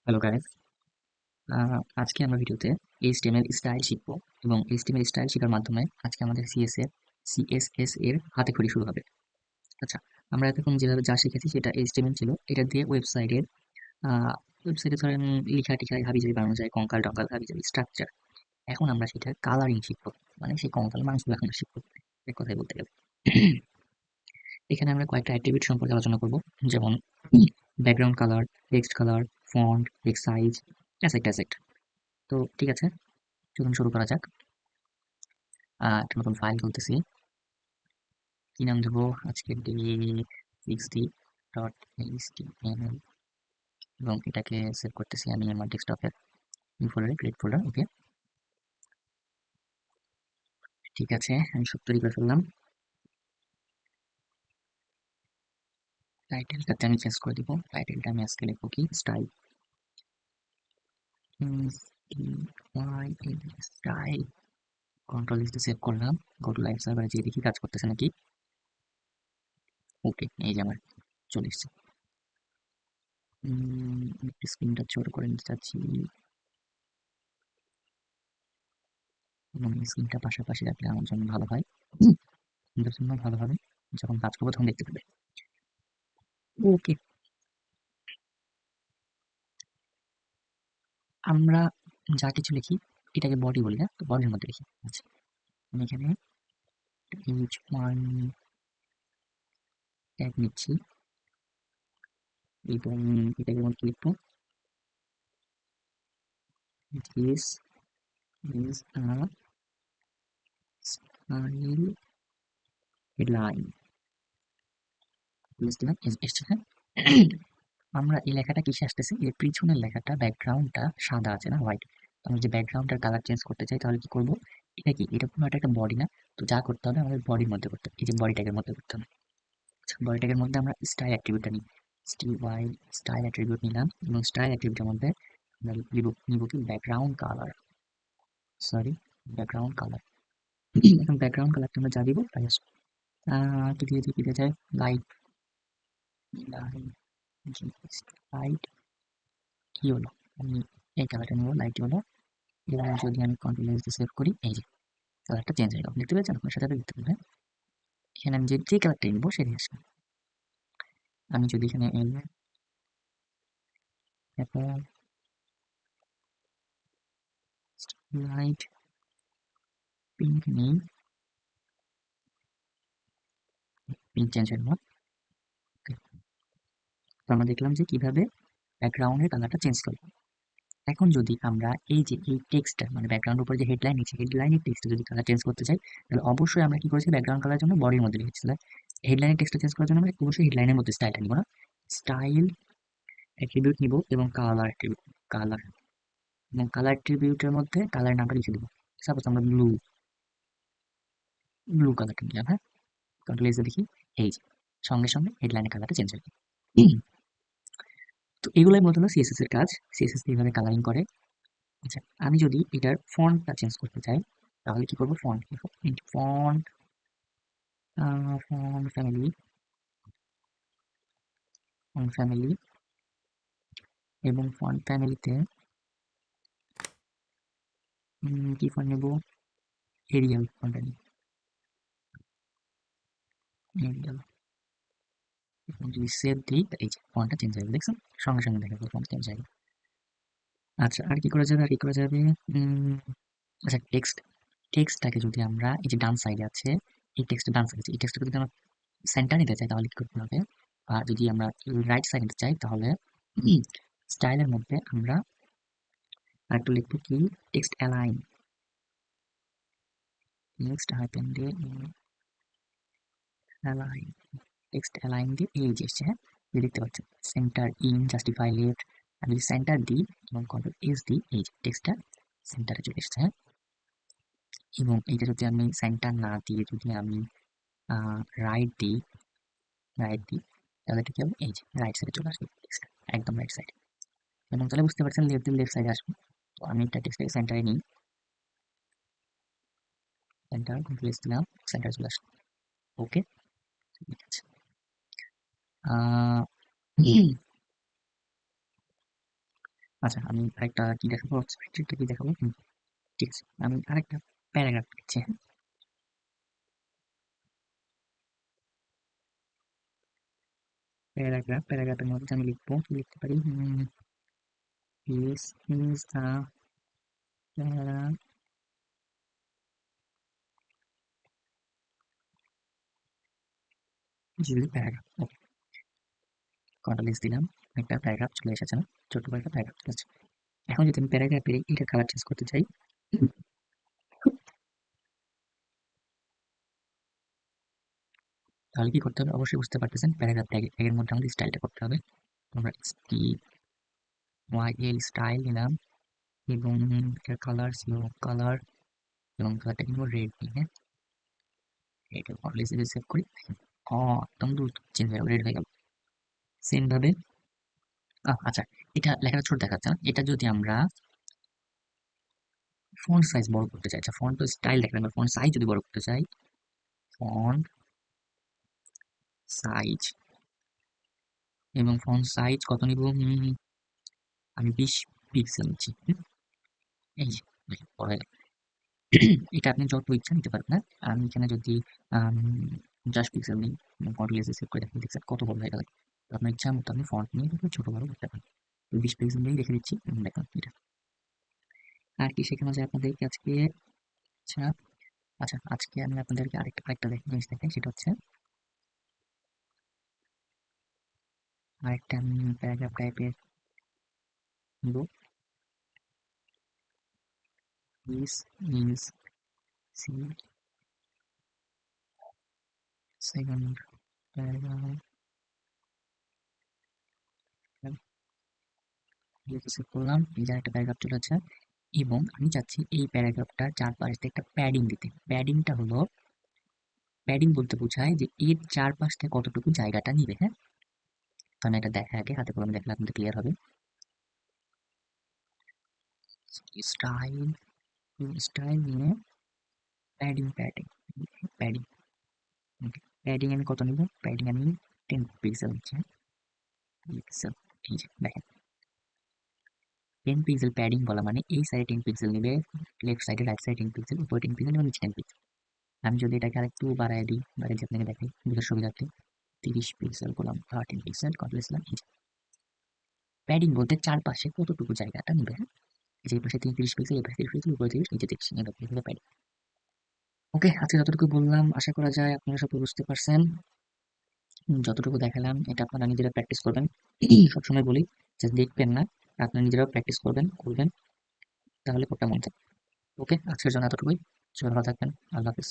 Hello guys, আজকে আমরা ভিডিওতে HTML স্টাইল শিখবো এবং HTML স্টাইল শেখার মাধ্যমে আজকে আমাদের CSS এর হাতেখড়ি শুরু হবে। আচ্ছা, আমরা এতক্ষণ যেভাবে যা শিখেছি সেটা HTML ছিল। এটা দিয়ে ওয়েবসাইটে ধরেন লিখা-টিখা হাবিজাবি বানানো যায়, কঙ্কাল-টঙ্কাল হাবিজাবি স্ট্রাকচার। এখন আমরা সেটার কালারিং শিখবো, মানে সেই কঙ্কাল মাংসগুলো এখন শিখবো, এক কথায় বলতে গেলে। এখানে আমরা কয়েকটা অ্যাট্রিবিউট সম্পর্কে আলোচনা করব, যেমন background colour, text colour, font, text size, aspect. তো ঠিক আছে, চলুন শুরু করা যাক। একটা নতুন ফাইল খুলতেছি। কি নাম দেবো? আজকে d60.html এবং এটাকে সেভ করতেছি আমি আমার ডেস্কটপের ফোল্ডারে, ক্রিয়েট ফোল্ডার। ওকে, ঠিক আছে, আমি সব তৈরি করে ফেললাম। টাইটেলটাতে আমি চেঞ্জ করে দিব। টাইটেলটা আমি আজকে লিখবো কি স্টাইল, স্টাইল। কন্ট্রোল লিস্টে সেভ করলাম। গো টু লাইভ সার্ভারে গিয়ে দেখি কাজ করতেছে নাকি। ওকে, এই যে আমার চলে এসেছে। একটু স্ক্রিনটা ছোট করে নিতে চাচ্ছি এবং স্ক্রিনটা পাশাপাশি রাখলে আমার জন্য ভালো হয়। আপনাদের জন্য ভালো হবে, যখন কাজ করবো তখন দেখতে পাবে। ওকে, আমরা যা কিছু লিখি এটাকে বডি বলি না, তো বডির মধ্যে লিখি। আচ্ছা, আমি এখানে h1 ট্যাগ নিচ্ছি এবং এটাকে মধ্যে লিখবো this is a style headline। বুঝলাম, এসছে হ্যাঁ। আমরা এই লেখাটা কিসে আসতেছে, এর পিছনের লেখাটা ব্যাকগ্রাউন্ডটা সাদা আছে না, হোয়াইট। আমরা যে ব্যাকগ্রাউন্ডটার কালার চেঞ্জ করতে চাই তাহলে কি করবো? এটা কি, এটা কোনো একটা বডি না? তো যা করতে হবে আমাদের বডির মধ্যে করতে হবে, এই যে বডি ট্যাগের মধ্যে করতে হবে। আচ্ছা, বডি ট্যাগের মধ্যে আমরা স্টাইল অ্যাট্রিবিউটটা নিই। স্টাইল অ্যাট্রিবিউট নিলাম এবং স্টাইল অ্যাট্রিবিউটের মধ্যে আমরা নিব কি background colour, sorry, background colour. এখন ব্যাকগ্রাউন্ড কালারটা আমরা যা দিব তাই আসবে। কি দিয়ে দিই, কি দিয়ে যায়, লাইট, লাইট কি হলো, আমি এই কালারটা নেবো, লাইট হলো। এবং যদি আমি কন্ট্রোল এস দিয়ে সেভ করি, এই যে কালারটা চেঞ্জ হয়ে গেল, দেখতে পেয়েছেন? আপনার সাথে দেখতে পাবেন। এখানে আমি যে কালারটা নিবো সেটাই আসবে। আমি যদি এখানে লাইট পিঙ্ক নেই, পিঙ্ক চেঞ্জ হয়ে গেল। তো আমরা দেখলাম যে কিভাবে ব্যাকগ্রাউন্ডের কালারটা চেঞ্জ করবো। এখন যদি আমরা এই যে এই টেক্সটটা, মানে ব্যাকগ্রাউন্ডের উপরে যে হেডলাইন আছে, হেডলাইনের টেক্সটটা যদি কালার চেঞ্জ করতে চাই, তাহলে অবশ্যই আমরা কি করেছি, ব্যাকগ্রাউন্ড কালার জন্য বডির মধ্যে লিখেছিলাম। হেডলাইনের টেক্সটটা চেঞ্জ করার জন্য আমরা অবশ্যই হেডলাইনের মধ্যে স্টাইলটা নিব না, স্টাইল অ্যাট্রিবিউট নিব এবং কালার অ্যাট্রিবিউট, কালার এবং কালার অ্যাট্রিবিউটের মধ্যে কালার নামটা লিখে দেবো। সাপোজ আমরা ব্লু, ব্লু কালারটা নিলাম, হ্যাঁ। কন্ট্রোল এসে দেখি, এই যে সঙ্গে সঙ্গে হেডলাইনের কালারটা চেঞ্জ হয়ে গেল। তো এগুলোই মূলত হলো সিএসএস এর কাজ। সিএসএস এইভাবে কালারিং করে। আচ্ছা, আমি যদি এটার ফন্টটা চেঞ্জ করতে চাই তাহলে কি করবো, ফন্ট লিখবো, font font family, font family এবং ফন্ট ফ্যামিলিতে কি ফন্ট নেবো, এরিয়াল ফন্টটা নিই, এরিয়াল। এবং যদি সেভ দিই, এই যে ফন্টটা চেঞ্জ হয়ে গেল, দেখছেন? সঙ্গে সঙ্গে দেখা গেল ফন্ট চেঞ্জ হয়ে গেল। আচ্ছা, আর কি করা যাবে, আর কি করা যাবে, আচ্ছা, টেক্সটটাকে যদি আমরা এই যে ডান সাইডে আছে, এই টেক্সটের ডান সাইডে আছে, এই টেক্সটটা যদি আমরা সেন্টার নিতে চাই তাহলে কি করতে হবে, আর যদি আমরা রাইট সাইড নিতে চাই তাহলে স্টাইলের মধ্যে আমরা আরেকটু লিখবো কি, টেক্সট অ্যালাইন, টেক্সট হাইপেন দিয়ে অ্যালাইন, টেক্সট অ্যালাইন দিয়ে এই যে এসছে, হ্যাঁ, যে দেখতে পাচ্ছেন সেন্টার, ইন, জাস্টিফাই, লেফট। আমি যদি সেন্টার দিই এবং কন্ট্রোল এস দিই, এই যে টেক্সটটা সেন্টারে চলে এসছে, হ্যাঁ। এবং এইটা যদি আমি সেন্টার না দিয়ে যদি আমি রাইট দিই, রাইট দিই, তাহলে এটা কি হবে, এই যে রাইট সাইডে চলে আসবে টেক্সটটা, একদম রাইট সাইডে। এবং তাহলে বুঝতে পারছেন লেফট দিলে লেফট সাইডে আসবে। তো আমি একটা টেক্সটটাকে সেন্টারে নিই, সেন্টার কন্ট্রোল এস দিলাম, সেন্টারে চলে আসলো। ওকে, ঠিক আছে। আহ আচ্ছা, আমি আরেকটা কি দেখাবো, স্প্রেডশিটটা কি দেখাবো? ঠিক আছে, আমি আরেকটা প্যারাগ্রাফ লিখছি, হ্যাঁ? প্যারাগ্রাফের মধ্যে আমি লিখবো, কি লিখতে পারি? This is the paragraph. Okay, কটা লিস্ট দিলাম, একটা প্যারাগ্রাফ চলে এসেছে না? ছোট্ট করে একটা প্যারাগ্রাফ চলে এসেছে। এখন যদি আমি প্যারাগ্রাফের এটা কালার চেঞ্জ করতে চাই, তাহলে কি করতে হবে? অবশ্যই বুঝতে পারতেছেন, প্যারাগ্রাফ ট্যাগের মধ্যে আমাদের স্টাইলটা করতে হবে। আমরা STYL স্টাইল নিলাম, এবং এটার কালার ছিল কালার, এবং কালারটা কিনবো রেড নিয়ে, হ্যাঁ? এটা অলওয়েজ যদি সেভ করি, একদম দ্রুত চেঞ্জ হয়ে গেল, রেড হয়ে গেল। সেম ভাবে আচ্ছা, এটা লেখাটা ছোট দেখাচ্ছে না? এটা যদি আমরা ফন্ট সাইজ বড় করতে চাই, আচ্ছা ফন্ট তো স্টাইল দেখবেন, ফন্ট সাইজ যদি বড় করতে চাই, ফন্ট সাইজ, এবং ফন্ট সাইজ কত নিব? আমি 20 পিক্সেল নিচ্ছি, এই যে দেখেন, বড় হয়ে গেল। এটা আপনি যত ইচ্ছা নিতে পারবেন, হ্যাঁ? আমি এখানে যদি 50 পিক্সেল নিই, কন্ট্রোল এস সেভ করে দেখেন, দেখছেন কত বড় হয়ে গেল। তো আপনার ইচ্ছা মতো আপনি ফন্ট নিয়ে ছোট বড় করতে পারেন। তো 20 পিক্সেল নিয়েই রেখে দিচ্ছি, দেখুন এটা। আর কি শেখানো যায় আপনাদেরকে আজকে? আচ্ছা, আজকে আমি আপনাদেরকে আরেকটা জিনিস দেখাই, সেটা হচ্ছে আরেকটা আমি প্যারাগ্রাফ টাইপের নিব। This is C second paragraph, save করলাম, এই যে একটা প্যারাগ্রাফ চলে আসছে। এবং আমি চাচ্ছি এই প্যারাগ্রাফটার চারপাশে একটা প্যাডিং দিতে। প্যাডিং বলতে বোঝায় যে এর চারপাশটা কতটুকু জায়গাটা নিবে, হ্যাঁ? তো আমি এটা দেখা আগে হাতে কলমে দেখলে আপনাদের ক্লিয়ার হবে। স্টাইল, স্টাইল নিয়ে প্যাডিং প্যাডিং প্যাডিং আমি কত নিব? প্যাডিং আমি 10 পিক্সেল নিচ্ছি, হ্যাঁ? পিক্সেল, এই যে দেখেন, 10 পিক্সেল প্যাডিং বলা মানে এই সাইডে 10 পিক্সেল নিবে, লেফট সাইডে, রাইট সাইডে 10 পিক্সেল, উপরে 10 পিক্সেল এবং নিচে 10 পিক্সেল। আমি যদি এটাকে আরেকটু বাড়ায় দিই, বাড়িয়ে আপনাকে দেখাই বুঝার সুবিধার্থে, 30 পিক্সেল করলাম, 13 পিক্সেল কন্ট্রোল দিলাম। প্যাডিং বলতে চারপাশে কতটুকু জায়গাটা নিবে, হ্যাঁ? এই যে এই পাশে 30 পিক্সেল, এই পাশে 30 পিক্সেল, উপরে 30, নিচে 30, এভাবে প্যাডিং। ওকে, আজকে যতটুকু বললাম আশা করা যায় আপনারা সবাই বুঝতে পারছেন। যতটুকু দেখালাম এটা আপনারা নিজেরা প্র্যাকটিস করবেন। সবসময় বলি যে দেখবেন না, আপনারা নিজেরাও প্র্যাকটিস করবেন, তাহলে কোডটা মনে থাকবে। ওকে, আজকের জন্য এতটুকুই। সবাই ভালো থাকবেন। আল্লাহ হাফেজ।